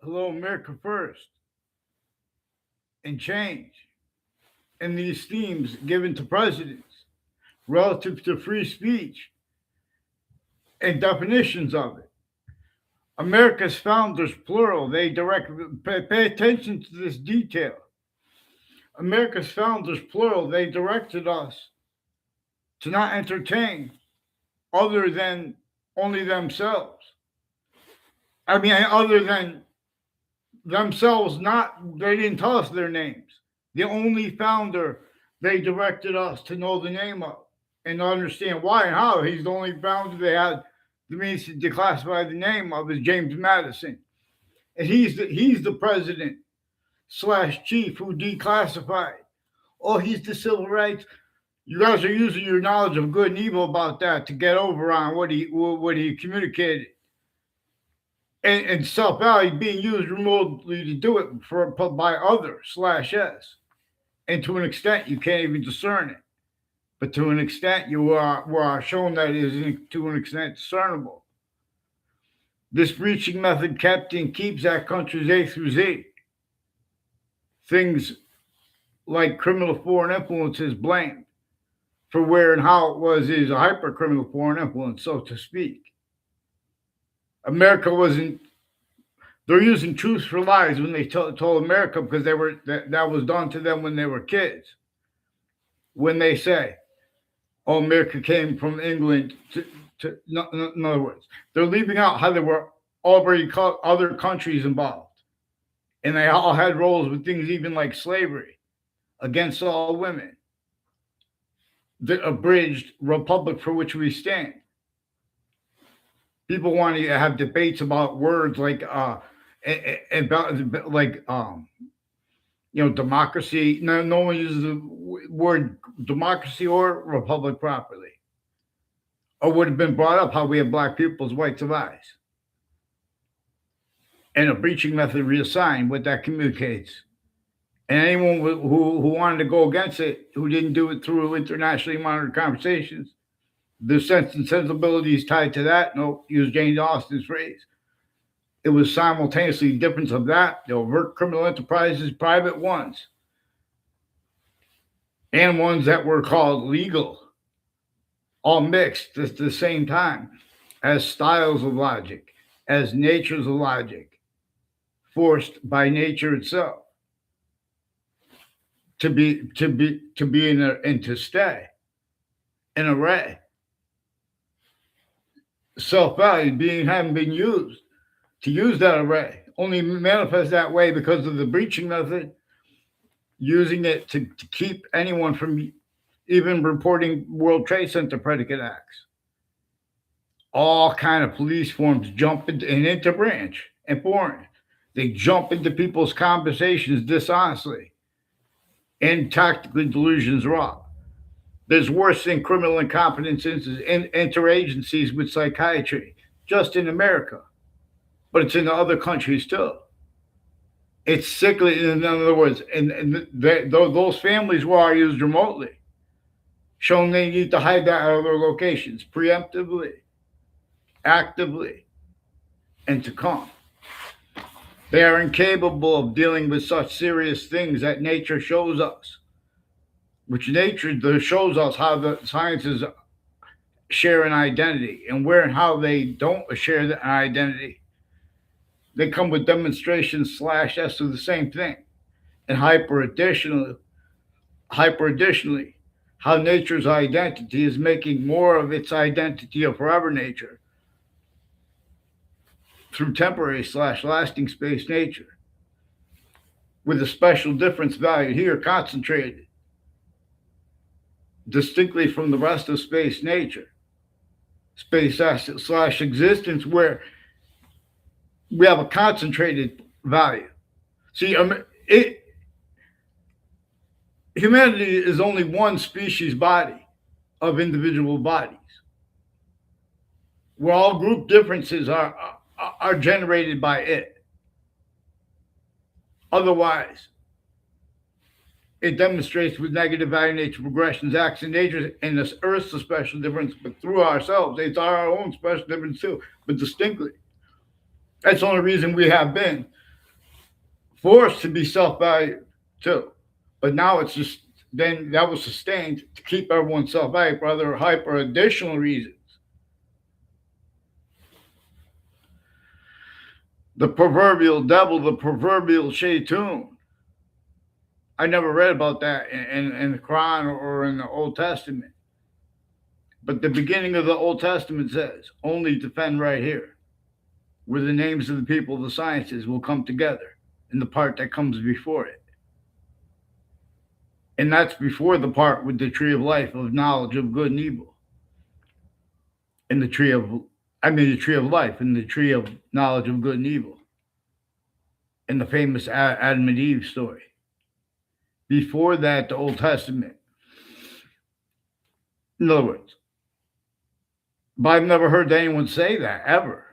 Hello, America First, and change, and these themes given to presidents relative to free speech and definitions of it. America's founders, plural, they direct, pay attention to this detail. America's founders, plural, they directed us to not entertain other than only themselves. I mean, other than themselves, not, they didn't tell us their names. The only founder they directed us to know the name of and to understand why and how. He's the only founder they had the means to declassify the name of is James Madison. And he's the president slash chief who declassified. Oh, he's the civil rights. You guys are using your knowledge of good and evil about that to get over on what he communicated. And self value being used remotely to do it for by others slash s, and to an extent you can't even discern it, but to an extent you are shown that it is to an extent discernible. This breaching method kept and keeps at countries A through Z. Things like criminal foreign influence is blamed for where and how it was is a hyper criminal foreign influence, so to speak. America wasn't. They're using truth for lies when they told America because that was done to them when they were kids. When they say, "Oh, America came from England," in other words, they're leaving out how there were already other countries involved, and they all had roles with things even like slavery against all women, the abridged republic for which we stand. People want to have debates about words like about like democracy. No one uses the word democracy or republic properly, or would have been brought up how we have black people's whites of eyes, and a breaching method reassigned what that communicates. And anyone who wanted to go against it, who didn't do it through internationally monitored conversations, the sense and sensibilities tied to that. No, use Jane Austen's phrase. It was simultaneously the difference of that, the overt criminal enterprises, private ones, and ones that were called legal, all mixed at the same time as styles of logic, as natures of logic, forced by nature itself to be in and to stay an array. Self-value being having been used to use that array only manifests that way because of the breaching method, using it to keep anyone from even reporting World Trade Center predicate acts. All kind of police forms jump into and interbranch and foreign. They jump into people's conversations dishonestly and tactically delusions raw. There's worse than criminal incompetence in interagencies with psychiatry, just in America, but it's in the other countries too. It's sickly. In other words, those families were used remotely, showing they need to hide that at other locations preemptively, actively, and to come. They are incapable of dealing with such serious things that nature shows us, which nature shows us how the sciences share an identity and where and how they don't share an identity. They come with demonstrations slash as to the same thing. And hyper additionally, how nature's identity is making more of its identity of forever nature through temporary slash lasting space nature, with a special difference value here concentrated distinctly from the rest of space nature, space slash existence, where we have a concentrated value. See, humanity is only one species body of individual bodies, where all group differences are generated by it. Otherwise, it demonstrates with negative value nature progressions, acts, and nature, and this Earth's a special difference, but through ourselves, it's our own special difference too, but distinctly. That's the only reason we have been. forced to be self-valued too. But now it's just then that was sustained to keep everyone self-valued for other hyper additional reasons. The proverbial devil, the proverbial shaitan. I never read about that in the Quran or in the Old Testament. But the beginning of the Old Testament says, only defend right here, where the names of the people of the sciences will come together in the part that comes before it. And that's before the part with the tree of life of knowledge of good and evil. And the tree of life and the tree of knowledge of good and evil. And the famous Adam and Eve story. Before that, the Old Testament. In other words, but I've never heard anyone say that ever.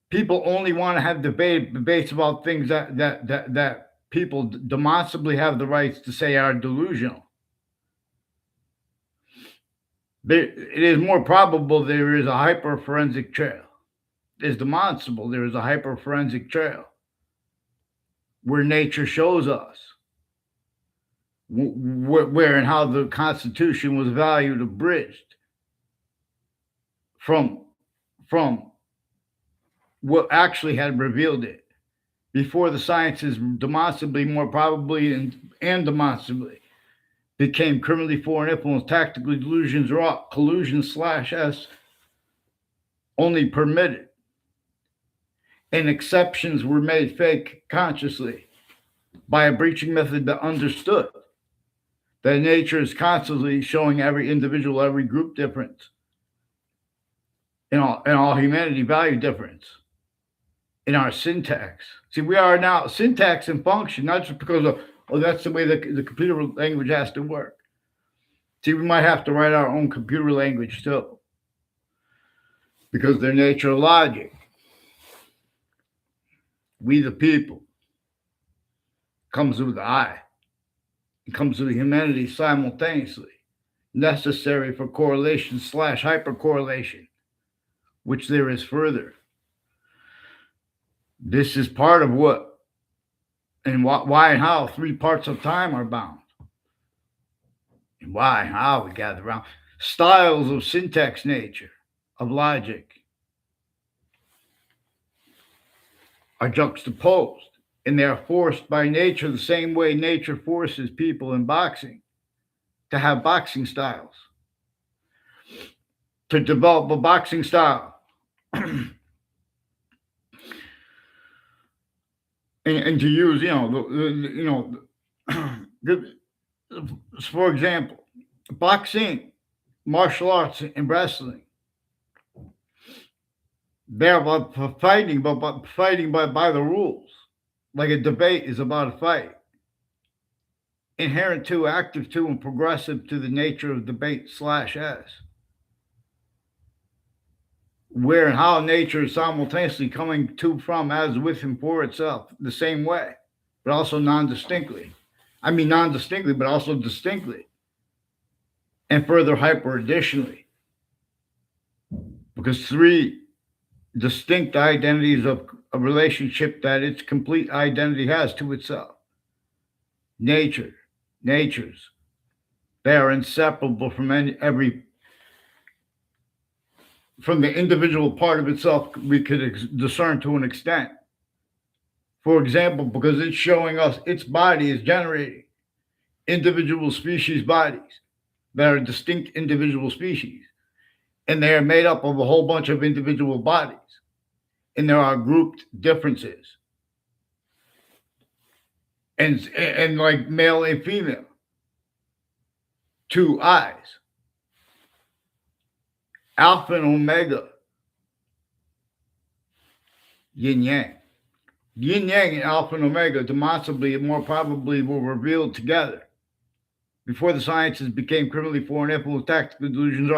People only want to have debates about things that people demonstrably have the rights to say are delusional. It is more probable there is a hyper-forensic trail. It is demonstrable there is a hyper-forensic trail where nature shows us where and how the Constitution was valued abridged from what actually had revealed it before the sciences demonstrably, more probably, and demonstrably became criminally foreign influence, tactically delusions, or collusion /s only permitted. And exceptions were made fake consciously by a breaching method that understood that nature is constantly showing every individual, every group difference, and all humanity value difference in our syntax. See, we are now syntax and function, not just because of, that's the way the computer language has to work. See, we might have to write our own computer language too, because their nature of logic. We the people comes with the I. It comes with humanity simultaneously, necessary for correlation / hypercorrelation, which there is further. This is part of what and why and how 3 parts of time are bound. And why and how we gather around. Styles of syntax nature, of logic, are juxtaposed. And they are forced by nature the same way nature forces people in boxing to have boxing styles, to develop a boxing style. and to use, for example, boxing, martial arts, and wrestling. They're about fighting, but fighting by the rules. Like a debate is about a fight. Inherent to, active to, and progressive to the nature of debate /s. Where and how nature is simultaneously coming to, from, as, with, and for itself, the same way, but also non-distinctly. I mean non-distinctly, but also distinctly. And further hyper additionally. Because 3 distinct identities of a relationship that its complete identity has to itself. Natures. They are inseparable from from the individual part of itself we could discern to an extent. For example, because it's showing us its body is generating individual species bodies that are distinct individual species. And they are made up of a whole bunch of individual bodies. And there are grouped differences. And like male and female. 2 eyes. Alpha and Omega. Yin Yang. Yin Yang and Alpha and Omega demonstrably and more probably were revealed together before the sciences became criminally foreign influence, tactical delusions,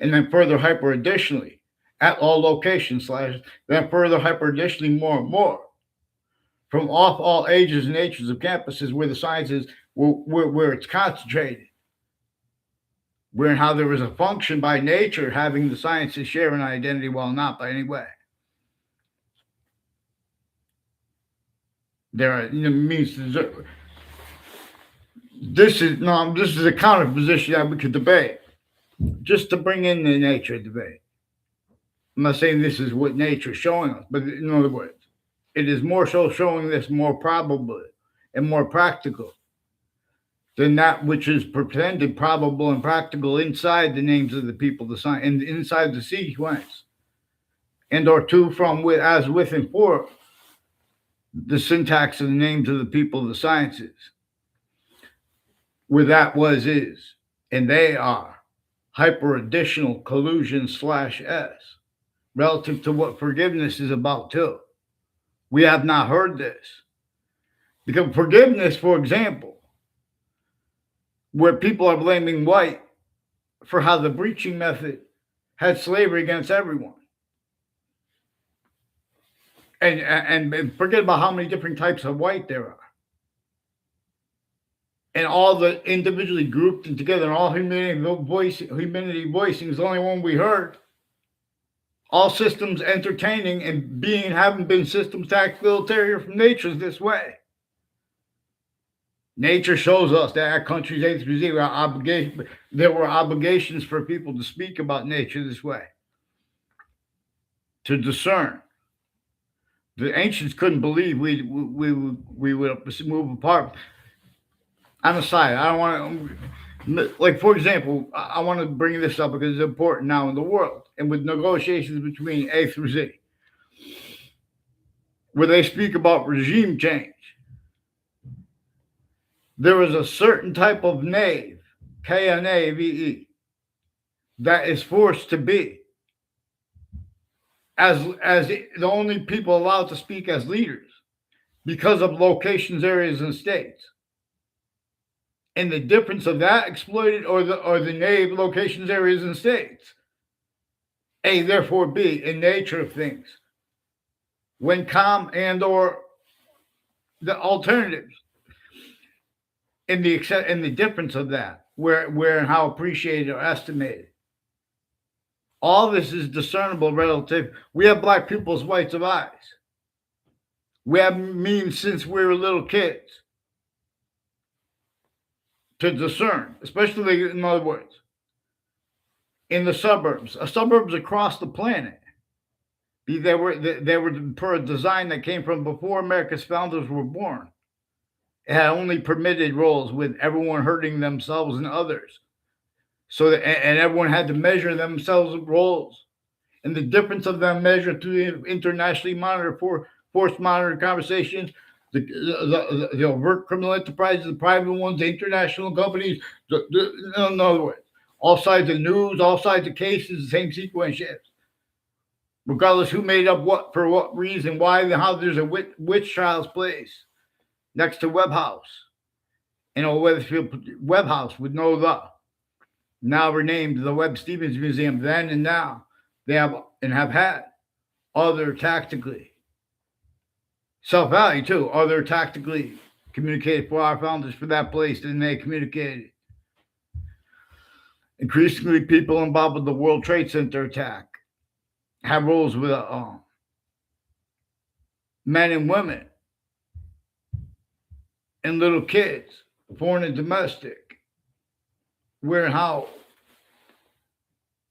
and then further hyper additionally at all locations / then further hyper additionally more and more from off all ages and natures of campuses where the sciences where it's concentrated. Where and how there is a function by nature having the sciences share an identity while not by any way. There are means to this is a counter position that we could debate. Just to bring in the nature debate. I'm not saying this is what nature is showing us, but in other words, it is more so showing this more probable and more practical than that which is pretended probable and practical inside the names of the people, the sign, and inside the sequence, and or two from with as with and for the syntax of the names of the people of the sciences, where that was is, and they are hyper additional collusion slash S relative to what forgiveness is about too. We have not heard this. Because forgiveness, for example, where people are blaming white for how the breaching method had slavery against everyone. And forget about how many different types of white there are. And all the individually grouped and together, and all humanity voicing is the only one we heard. All systems entertaining and being having been systems tactile from nature is this way. Nature shows us that our country's A through Z there were obligations for people to speak about nature this way, to discern. The ancients couldn't believe we would move apart. On the side, I don't want to, like, for example, I want to bring this up because it's important now in the world and with negotiations between A through Z, where they speak about regime change. There is a certain type of knave, Knave, that is forced to be as the only people allowed to speak as leaders because of locations, areas, and states. And the difference of that exploited or the knave locations, areas, and states. A, therefore, B, in nature of things. When calm and or the alternatives. In the difference of that, where and how appreciated or estimated. All this is discernible relative. We have black people's whites of eyes. We have means since we were little kids to discern, especially in other words, in the suburbs across the planet. They were per a design that came from before America's founders were born. It had only permitted roles with everyone hurting themselves and others. So that, and everyone had to measure themselves roles. And the difference of them measured through the internationally monitored, forced monitored conversations, the overt criminal enterprises, the private ones, the international companies, in other words, all sides of news, all sides of cases, the same sequence shifts. Regardless who made up what, for what reason, why, and how. There's a witch trials place next to Webb House. Weathersfield Webb House with no the. Now renamed the Webb Stevens Museum then and now. They have and have had other tactically self-value too, other tactically communicated for our founders for that place than they communicated. Increasingly, people involved with the World Trade Center attack have roles with men and women and little kids, foreign and domestic, where and how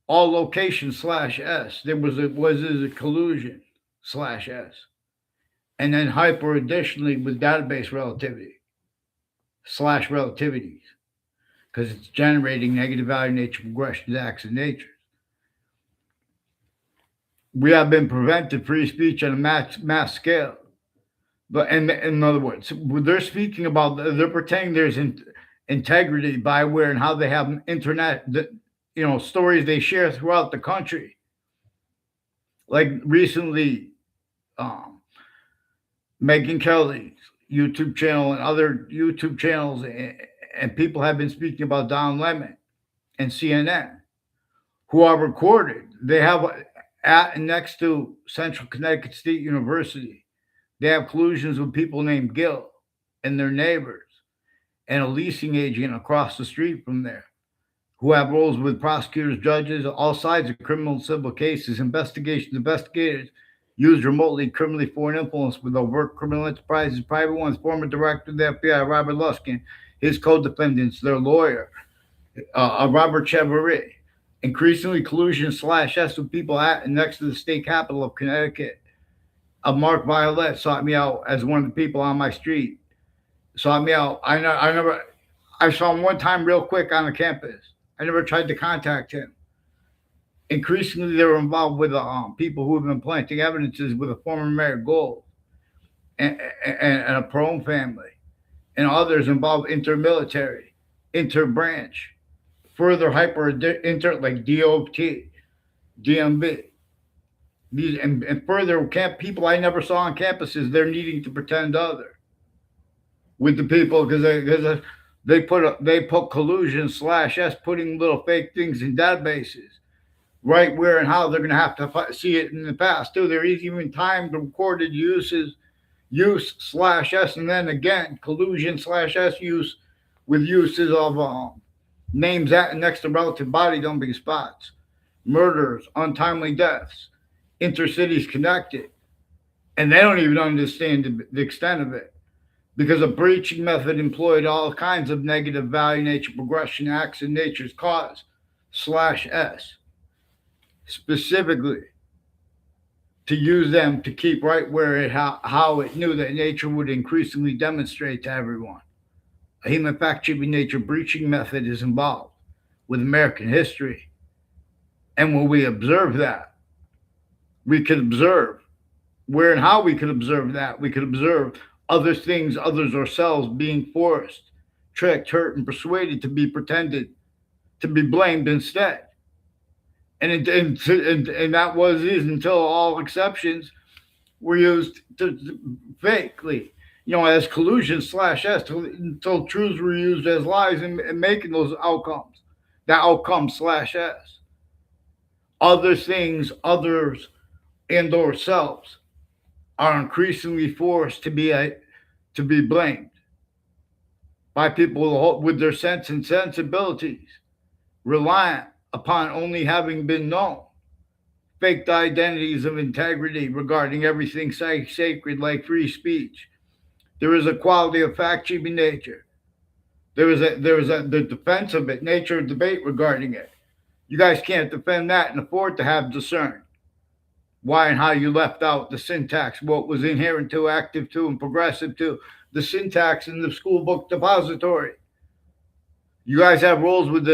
all locations /S. There was a collusion /S. And then hyper additionally with database relativity /relativities, because it's generating negative value nature progressions, acts of nature. We have been prevented free speech on a mass scale. But in other words, they're speaking about, they're pretending there's integrity by where and how they have internet, stories they share throughout the country. Like recently, Megyn Kelly's YouTube channel and other YouTube channels, and people have been speaking about Don Lemon and CNN, who are recorded. They have at and next to Central Connecticut State University. They have collusions with people named Gil and their neighbors and a leasing agent across the street from there who have roles with prosecutors, judges, all sides of criminal and civil cases, investigators, used remotely criminally foreign influence with overt criminal enterprises, private ones. Former director of the FBI, Robert Luskin, his co-defendants, their lawyer, Robert Cheverry. Increasingly collusion slash S with people at and next to the state capital of Connecticut. Mark Violet sought me out as one of the people on my street. Sought me out. I never. I saw him one time real quick on the campus. I never tried to contact him. Increasingly, they were involved with people who have been planting evidences with a former Mayor Gold and a Perone family, and others involved intermilitary, interbranch, further hyper inter like DOT, DMV. These and further people I never saw on campuses. They're needing to pretend other with the people because they put collusion slash S putting little fake things in databases right where and how they're going to have to see it in the past too. There is even timed recorded use slash S and then again collusion slash S use with uses of names at next to relative body dumping spots, murders, untimely deaths, intercities connected, and they don't even understand the extent of it because a breaching method employed all kinds of negative value nature progression acts in nature's cause slash S specifically to use them to keep right where how it knew that nature would increasingly demonstrate to everyone. A human fact-checking nature breaching method is involved with American history. And when we observe that, we could observe where and how we could observe that. We could observe other things, others ourselves being forced, tricked, hurt, and persuaded to be pretended, to be blamed instead. And that was is until all exceptions were used fakely, as collusion slash S until truths were used as lies and making those outcomes, that outcome slash S. Other things, others, and or selves are increasingly forced to be blamed by people with their sense and sensibilities, reliant upon only having been known, faked identities of integrity regarding everything sacred like free speech. There is a quality of fact-checking nature. There is the defense of it, nature of debate regarding it. You guys can't defend that and afford to have discern why and how you left out the syntax, what was inherent to, active to, and progressive to, the syntax in the school book depository. You guys have roles with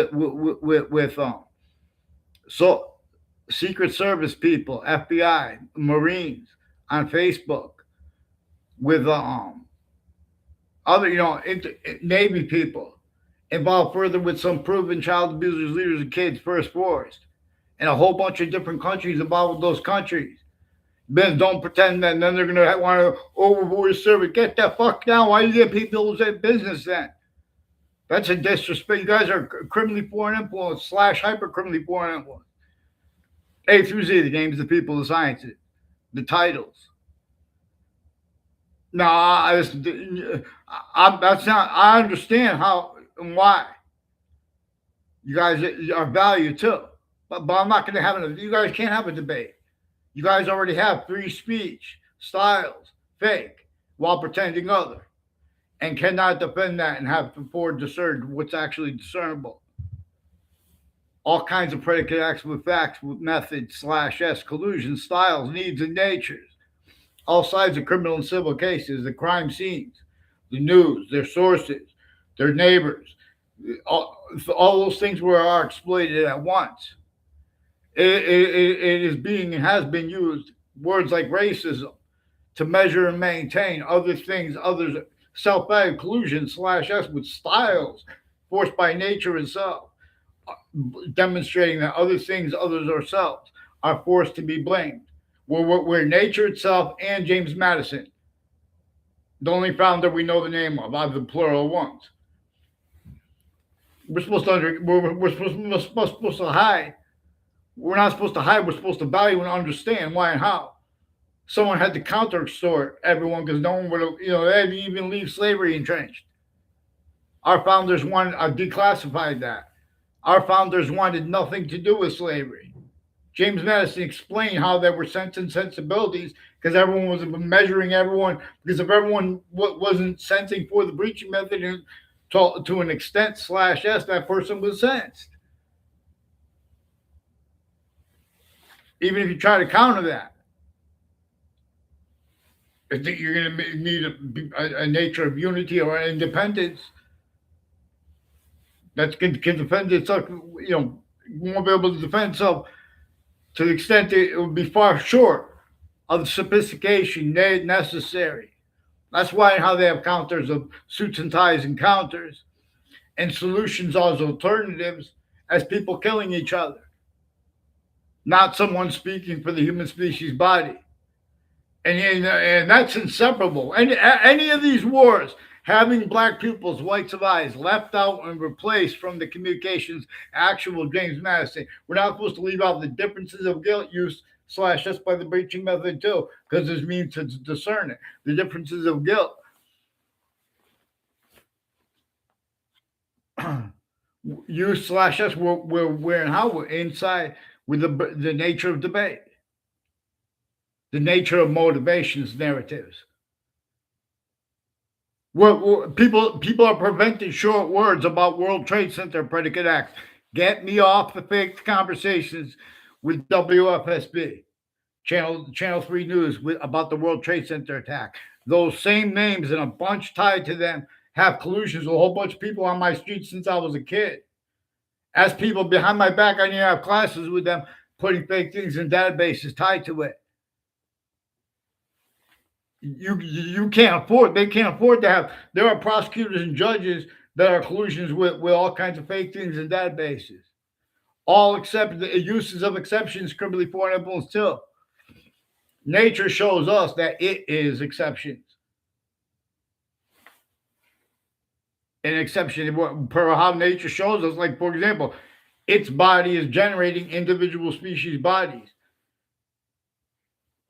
so Secret Service people, FBI, Marines on Facebook, with other Navy people involved further with some proven child abusers, leaders of kids, First Forest, and a whole bunch of different countries involved with those countries. Then don't pretend that, and then they're gonna want to overboard serve it. Get the fuck down. Why you get people in business then? That's a disrespect. You guys are criminally foreign influence slash hyper criminally foreign influence. A through Z, the names, the people, the sciences, the titles. No, that's not. I understand how and why. You guys are valued too, but I'm not going to have it. You guys can't have a debate. You guys already have free speech styles, fake, while pretending other, and cannot defend that and have before discerned what's actually discernible. All kinds of predicate acts with facts, with methods slash S, collusion, styles, needs, and natures. All sides of criminal and civil cases, the crime scenes, the news, their sources, their neighbors, all those things are exploited at once. It is being and has been used words like racism to measure and maintain other things, others self-value collusion slash S with styles forced by nature itself, demonstrating that other things, others ourselves, are forced to be blamed. Where nature itself and James Madison, the only founder we know the name of, out of the plural ones. We're supposed to hide. We're not supposed to hide. We're supposed to value and understand why and how. Someone had to counter extort everyone because no one would have, they didn't even leave slavery entrenched. Our founders declassified that. Our founders wanted nothing to do with slavery. James Madison explained how there were sense and sensibilities because everyone was measuring everyone. Because if everyone wasn't sensing for the breaching method and to an extent slash S, that person was sensed. Even if you try to counter that, I think you're going to need a nature of unity or independence that can defend itself. Won't be able to defend itself to the extent that it would be far short of the sophistication necessary. That's why how they have counters of suits and ties and counters and solutions as alternatives as people killing each other, not someone speaking for the human species body. And that's inseparable. Any of these wars, having black pupils, whites of eyes, left out and replaced from the communications, actual James Madison. We're not supposed to leave out the differences of guilt use slash just by the breaching method too, because there's means to discern it. The differences of guilt. Use slash us where and how we're inside with the nature of debate, the nature of motivations, narratives. People are preventing short words about World Trade Center predicate acts. Get me off the fake conversations with WFSB, Channel 3 News about the World Trade Center attack. Those same names and a bunch tied to them have collusions with a whole bunch of people on my street since I was a kid. As people behind my back, I need to have classes with them putting fake things in databases tied to it. You can't afford. They can't afford to have. There are prosecutors and judges that are collusions with all kinds of fake things in databases. All except the uses of exceptions, criminally foreign influence too. Nature shows us that it is exceptions. An exception per how nature shows us. Like, for example, its body is generating individual species bodies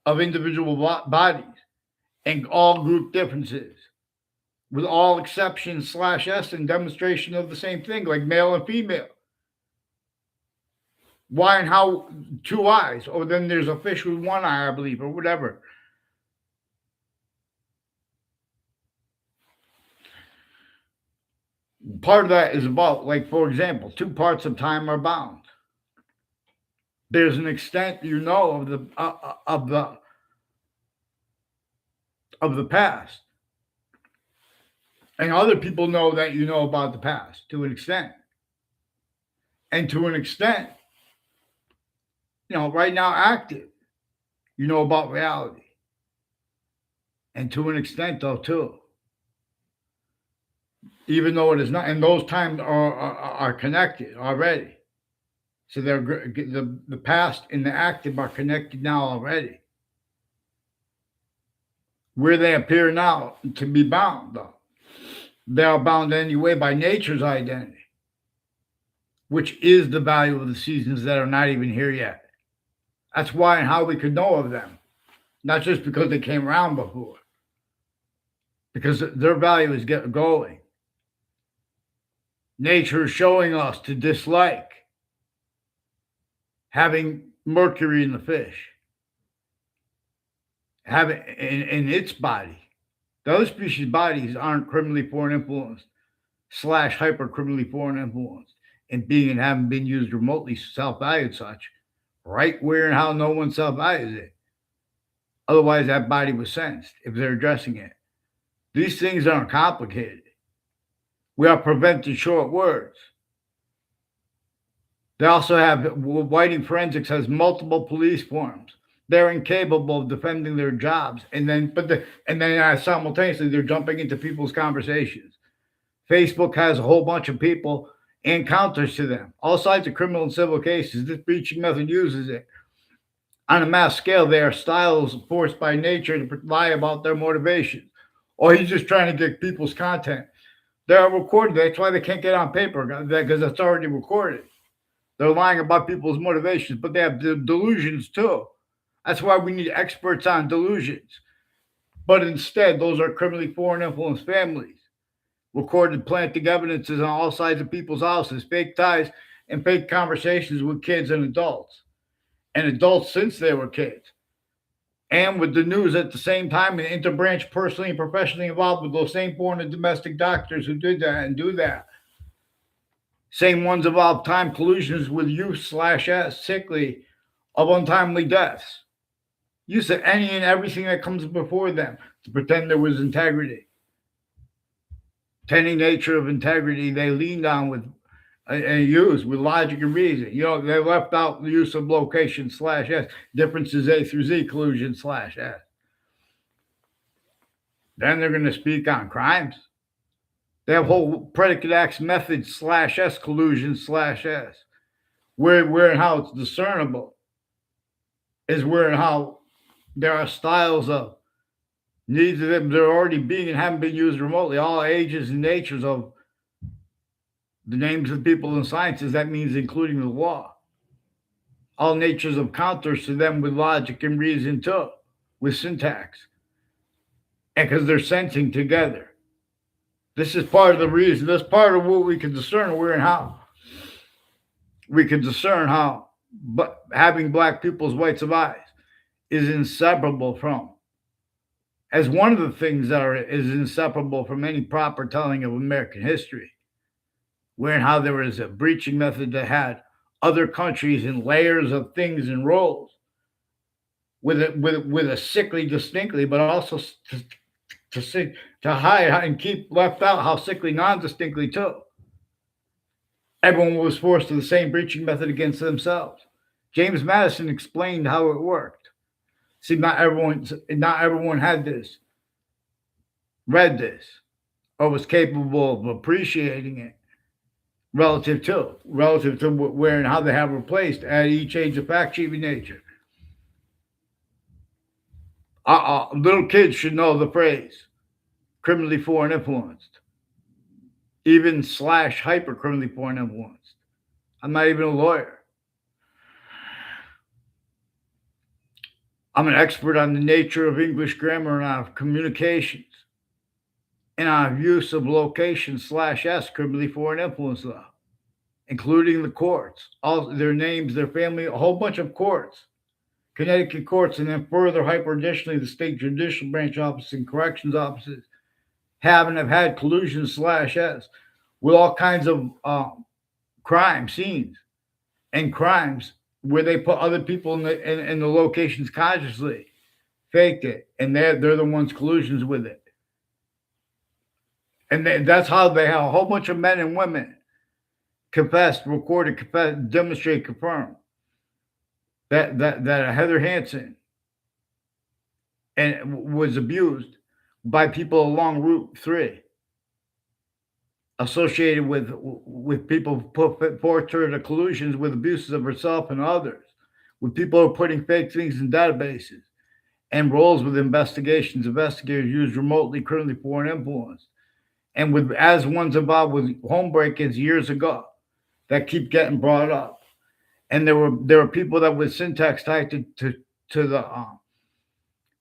of individual bodies and all group differences with all exceptions slash S and demonstration of the same thing, like male and female. Why and how two eyes, or then there's a fish with one eye, I believe, or whatever. Part of that is about, like, for example, two parts of time are bound. There's an extent of the past, and other people know that you know about the past to an extent, and to an extent, right now active, about reality, and to an extent though too. Even though it is not, and those times are connected already. So they're the past and the active are connected now already. Where they appear now to be bound, though, they are bound anyway by nature's identity, which is the value of the seasons that are not even here yet. That's why and how we could know of them, not just because they came around before, because their value is going. Nature is showing us to dislike having mercury in the fish, having in its body. The other species' bodies aren't criminally foreign influenced slash hyper criminally foreign influenced and being and haven't been used remotely self-valued such, right where and how no one self-values it. Otherwise, that body was sensed if they're addressing it. These things aren't complicated. We are preventing short words. They also have, Whiting Forensics has multiple police forms. They're incapable of defending their jobs, and then simultaneously they're jumping into people's conversations. Facebook has a whole bunch of people and counters to them. All sides of criminal and civil cases, this breaching method uses it. On a mass scale, they are styles forced by nature to lie about their motivations. Or he's just trying to get people's content. They're recorded. That's why they can't get on paper, because it's already recorded. They're lying about people's motivations, but they have delusions too. That's why we need experts on delusions. But instead, those are criminally foreign influenced families. Recorded planting evidences on all sides of people's houses, fake ties, and fake conversations with kids and adults. and adults since they were kids. And with the news at the same time, and interbranch personally and professionally involved with those same foreign and domestic doctors who did that and do that. Same ones involved time collusions with youth/s sickly of untimely deaths. Use of any and everything that comes before them to pretend there was integrity. Any nature of integrity they leaned on with and used with logic and reason. They left out the use of location/s, differences A through Z, collusion/s. Then they're going to speak on crimes. They have whole predicate acts methods/s, collusion/s. Where and how it's discernible is where and how there are styles of needs of them. They're already being and haven't been used remotely. All ages and natures of the names of people and sciences, that means including the law. All natures of counters to them with logic and reason too, with syntax. And because they're sensing together. This is part of the reason. That's part of what we can discern where and how. We can discern how but having black people's whites of eyes is inseparable from, as one of the things that is inseparable from any proper telling of American history, where and how there was a breaching method that had other countries in layers of things and roles, with a sickly distinctly, but also to hide and keep left out how sickly non-distinctly too. Everyone was forced to the same breaching method against themselves. James Madison explained how it worked. See, not everyone had this, read this, or was capable of appreciating it relative to where and how they have replaced at each age of fact-achieving nature. Little kids should know the phrase criminally foreign influenced, even / hyper criminally foreign influenced. I'm not even a lawyer. I'm an expert on the nature of English grammar and on communications and on use of location /s criminally foreign influence law, including the courts, all their names, their family, a whole bunch of courts, Connecticut courts, and then further hyper additionally the state judicial branch offices and corrections offices have and have had collusion /s with all kinds of crime scenes and crimes where they put other people in the locations consciously, faked it, and they're the ones collusions with it. And that's how they have a whole bunch of men and women confessed, recorded, confessed, demonstrate, confirm that Heather Hansen and was abused by people along Route 3, associated with people who put forth her to collusions with abuses of herself and others, with people who are putting fake things in databases and roles with investigators used remotely criminally foreign influence, and with as ones involved with home break-ins years ago that keep getting brought up. And there were people that with syntax tied to the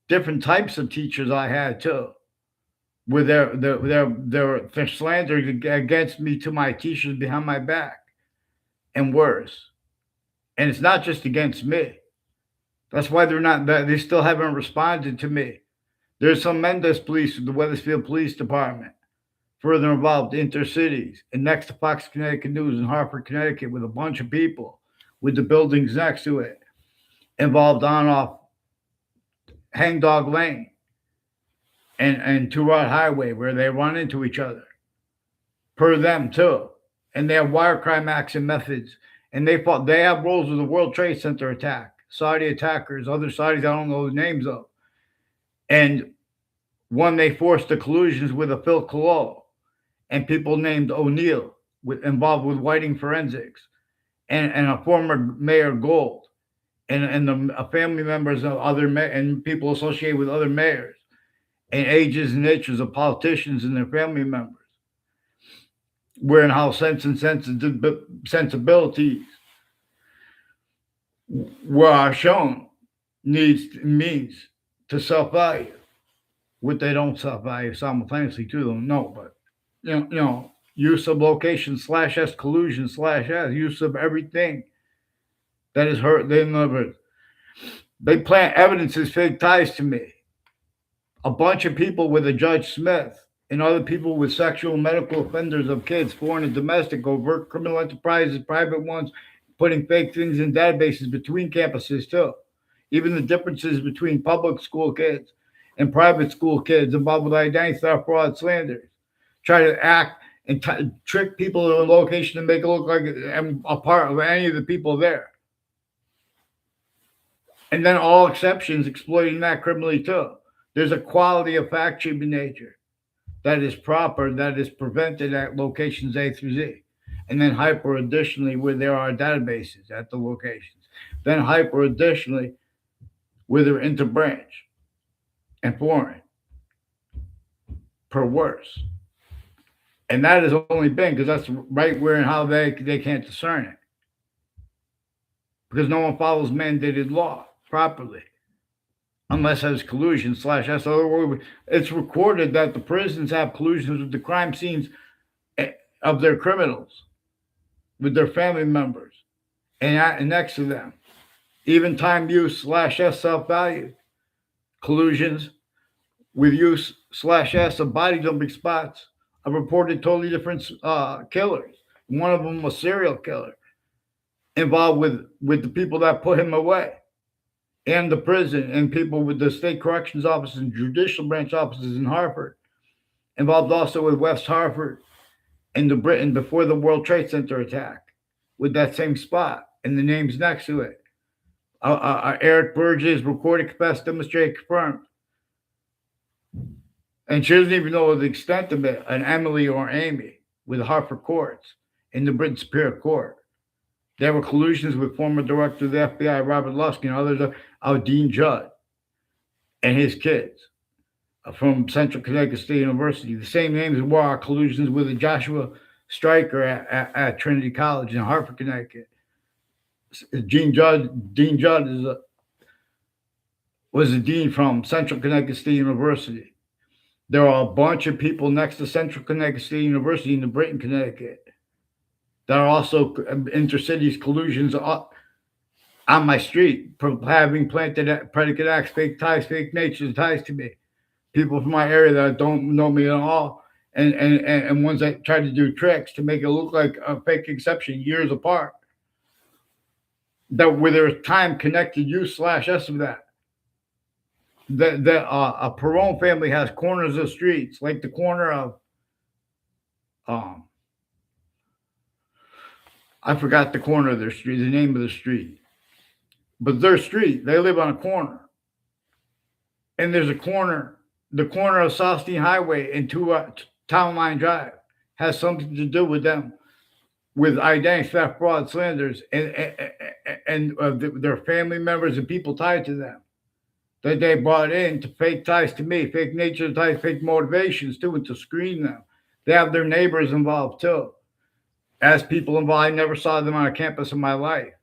different types of teachers I had too, with their slander against me to my teachers behind my back, and worse. And it's not just against me. That's why they still haven't responded to me. There's some Mendes police with the Wethersfield Police Department, further involved intercities, and next to Fox Connecticut News in Hartford, Connecticut, with a bunch of people with the buildings next to it, involved on off Hangdog Lane and Two Rod Highway, where they run into each other, per them too. And they have wire crime acts and methods, and they have roles with the World Trade Center attack, Saudi attackers, other Saudis I don't know the names of. And one, they forced the collusions with a Phil Collo and people named O'Neill involved with Whiting Forensics and a former Mayor Gold and the family members of other and people associated with other mayors and ages and natures of politicians and their family members, where and how sense and sensibilities were shown means to self-value, what they don't self-value simultaneously too, don't know, but you know, use of location /s collusion /s, use of everything that is hurt. In other words, They plant evidence as fake ties to me. A bunch of people with a Judge Smith and other people with sexual and medical offenders of kids, foreign and domestic, overt criminal enterprises, private ones, putting fake things in databases between campuses too. Even the differences between public school kids and private school kids involved with identity theft, fraud, slanders. Try to act and trick people to a location to make it look like I'm a part of any of the people there. And then all exceptions exploiting that criminally too. There's a quality of fact sheet nature that is proper, that is prevented at locations A through Z. And then hyper additionally where there are databases at the locations. Then hyper additionally where they're interbranch and foreign per worse. And that has only been because that's right where and how they can't discern it. Because no one follows mandated law properly. Unless there's collusion / it's recorded that the prisons have collusions with the crime scenes of their criminals, with their family members, and next to them. Even time use / S self-value collusions with use / S of body dumping spots of reported totally different killers. One of them was a serial killer involved with the people that put him away. And the prison and people with the state corrections offices and judicial branch offices in Hartford, involved also with West Hartford and the Britain before the World Trade Center attack, with that same spot and the names next to it. Eric Burgess recorded, confessed, demonstrated, confirmed. And she doesn't even know the extent of it, an Emily or Amy with the Hartford courts in the Britain Superior Court. There were collusions with former director of the FBI, Robert Luskin, and others, Dean Judd and his kids from Central Connecticut State University. The same names were our collusions with Joshua Stryker at Trinity College in Hartford, Connecticut. Dean Judd was a dean from Central Connecticut State University. There are a bunch of people next to Central Connecticut State University in the Britain, Connecticut. There are also intercities collusions on my street, having planted predicate acts, fake ties, fake natures, ties to me. People from my area that don't know me at all, and ones that try to do tricks to make it look like a fake exception years apart. That where there's time connected use / S of that. A Perone family has corners of streets, like the corner of I forgot the corner of their street, the name of the street. But their street, they live on a corner. And there's a corner, the corner of Southstein Highway and Town Line Drive has something to do with them, with identity theft, fraud, slanders, and their family members and people tied to them that they brought in to fake ties to me, fake nature ties, fake motivations too, and to screen them. They have their neighbors involved too. As people involved, I never saw them on a campus in my life.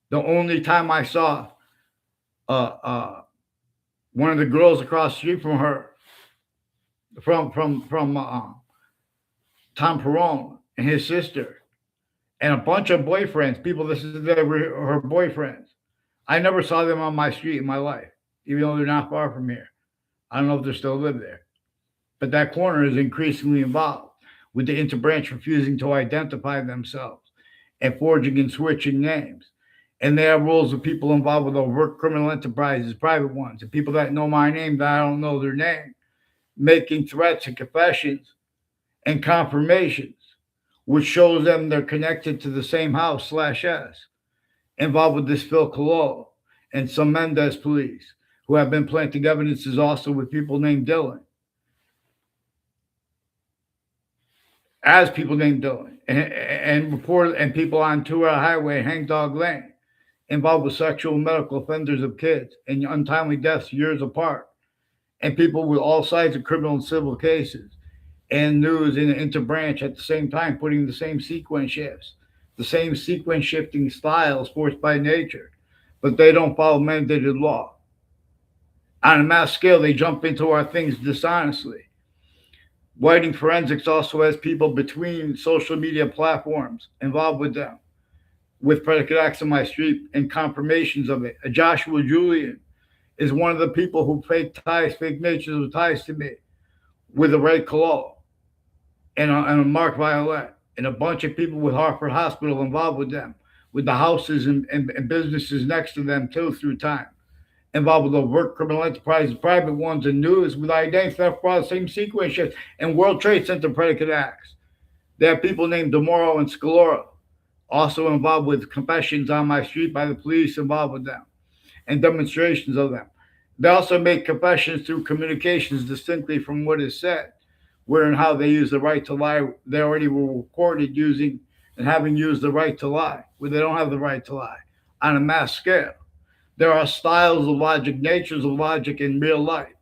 The only time I saw one of the girls across the street from her, from Tom Perone and his sister, and a bunch of boyfriends, people that were her boyfriends. I never saw them on my street in my life, even though they're not far from here. I don't know if they still live there. But that corner is increasingly involved, with the interbranch refusing to identify themselves and forging and switching names. And they have rules of people involved with overt criminal enterprises, private ones, and people that know my name that I don't know their name, making threats and confessions and confirmations, which shows them they're connected to the same house / S, involved with this Phil Cololo and some Mendez police, who have been planting evidences also with people named Dylan. As people named Dylan and reported, and people on 2-hour highway, Hangdog Lane, involved with sexual and medical offenders of kids and untimely deaths years apart, and people with all sides of criminal and civil cases, and news in the interbranch at the same time, putting the same sequence shifts, the same sequence shifting styles forced by nature, but they don't follow mandated law. On a mass scale, they jump into our things dishonestly. Whiting Forensics also has people between social media platforms involved with them, with predicate acts on my street and confirmations of it. Joshua Julian is one of the people who fake ties, fake natures of ties to me with a Ray Collo and a Mark Violet and a bunch of people with Hartford Hospital involved with them, with the houses and businesses next to them too through time. Involved with overt criminal enterprises, private ones, and news with identity theft, fraud, same sequence shit, and World Trade Center predicate acts. There are people named DeMoro and Scalora also involved with confessions on my street by the police involved with them and demonstrations of them. They also make confessions through communications distinctly from what is said, where and how they use the right to lie. They already were recorded using and having used the right to lie, where they don't have the right to lie on a mass scale. There are styles of logic, natures of logic in real life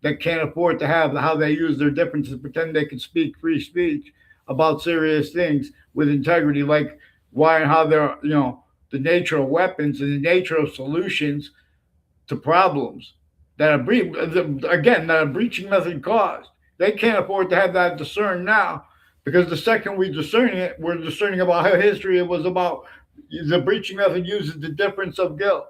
that can't afford to have how they use their differences to pretend they can speak free speech about serious things with integrity, like why and how they're, the nature of weapons and the nature of solutions to problems that a breaching method caused. They can't afford to have that discerned now, because the second we discern it, we're discerning about how history it was about. The breaching method uses the difference of guilt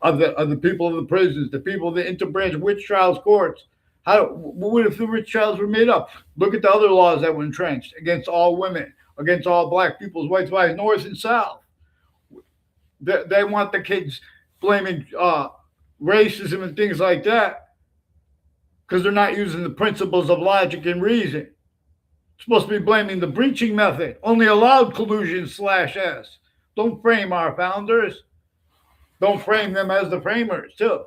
of the people of the prisons, the people of the interbranch witch trials courts. What if the witch trials were made up? Look at the other laws that were entrenched against all women, against all black peoples, whites, whites, north and south. They want the kids blaming racism and things like that because they're not using the principles of logic and reason. It's supposed to be blaming the breaching method. Only allowed collusion/S. Don't frame our founders. Don't frame them as the framers, too.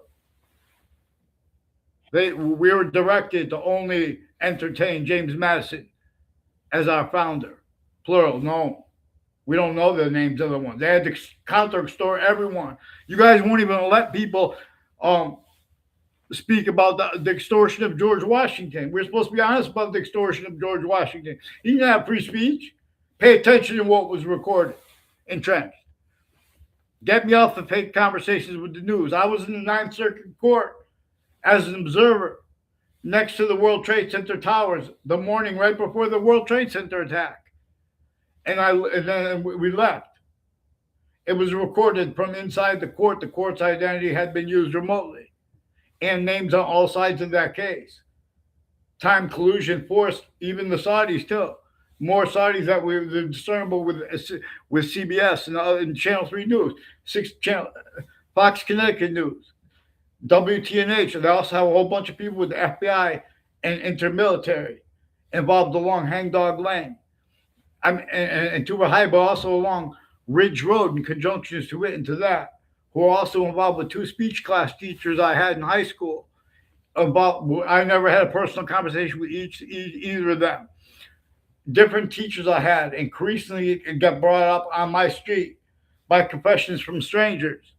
We were directed to only entertain James Madison as our founder. Plural, no. We don't know the names of the ones. They had to counter-extort everyone. You guys won't even let people speak about the extortion of George Washington. We're supposed to be honest about the extortion of George Washington. He didn't have free speech. Pay attention to what was recorded, entrenched. Get me off the fake conversations with the news. I was in the Ninth Circuit Court as an observer next to the World Trade Center towers the morning right before the World Trade Center attack. And then we left. It was recorded from inside the court. The court's identity had been used remotely, and names on all sides of that case. Time, collusion, force, even the Saudis too. More Saudis that were discernible with CBS and Channel 3 News, Fox Connecticut News, WTNH. They also have a whole bunch of people with the FBI and intermilitary involved along Hangdog Lane. And Tuba High, but also along Ridge Road in conjunctions to it and to that, who are also involved with two speech class teachers I had in high school. I never had a personal conversation with either of them. Different teachers I had increasingly got brought up on my street by confessions from strangers,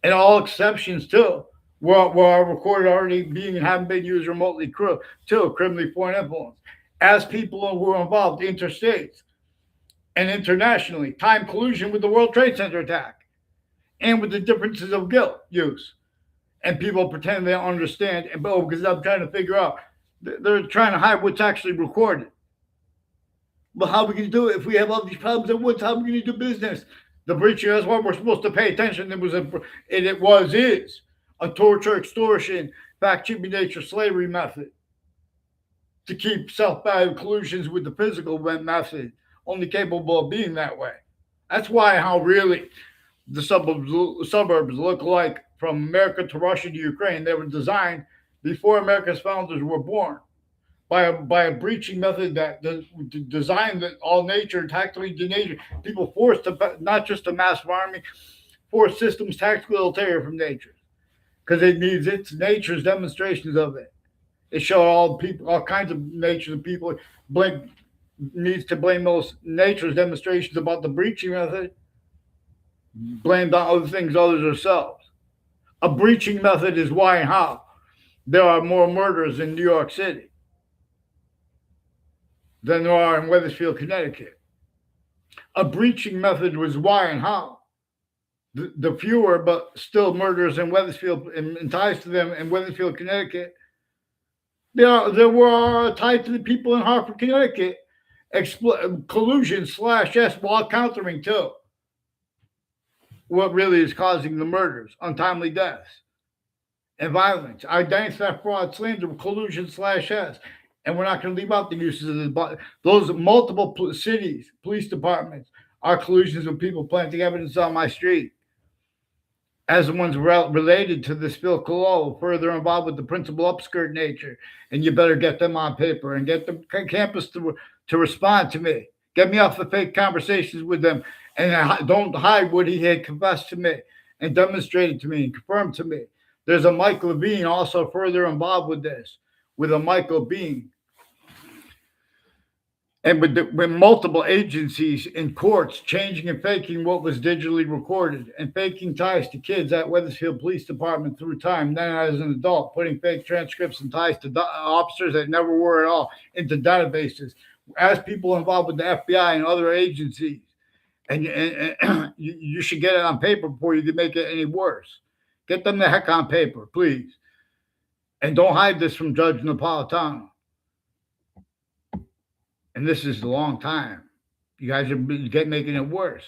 and all exceptions too were recorded already being and haven't been used remotely too, criminally foreign influence, as people who were involved interstates and internationally. Time, collusion with the World Trade Center attack and with the differences of guilt use. And people pretend they don't understand, because I'm trying to figure out, they're trying to hide what's actually recorded. But how are we going to do it if we have all these problems at once? How are we going to do business? The breaching, that's why we're supposed to pay attention. It is a torture, extortion, fact-cheating nature, slavery method to keep self-value collusions with the physical method, only capable of being that way. That's why how really the suburbs look like from America to Russia to Ukraine. They were designed before America's founders were born by a breaching method that designed that all nature, tactically denatured people, forced to not just a mass farming, forced systems tactically ulterior from nature, because it needs its nature's demonstrations of it. It showed all kinds of natures of people needs to blame those nature's demonstrations about the breaching method, blamed on other things others themselves. A breaching method is why and how there are more murders in New York City than there are in Wethersfield, Connecticut. A breaching method was why and how the fewer but still murders in Wethersfield and ties to them in Wethersfield, Connecticut. There were tied to the people in Hartford, Connecticut. Collusion/S while countering too. what really is causing the murders, untimely deaths, and violence. Identity theft, fraud, slander, collusion/S. And we're not going to leave out the uses of this, but those multiple cities, police departments, are collusions with people planting evidence on my street. As the ones related to this Phil Colo, further involved with the principal upskirt nature, and you better get them on paper and get the campus to respond to me. Get me off the fake conversations with them, and don't hide what he had confessed to me and demonstrated to me and confirmed to me. There's a Mike Levine also further involved with this, with a Michael Bean. And with multiple agencies in courts changing and faking what was digitally recorded and faking ties to kids at Wethersfield Police Department through time, then as an adult, putting fake transcripts and ties to officers that never were at all into databases, as people involved with the FBI and other agencies. And you should get it on paper before you can make it any worse. Get them the heck on paper, please. And don't hide this from Judge Napolitano. And this is a long time. You guys are making it worse.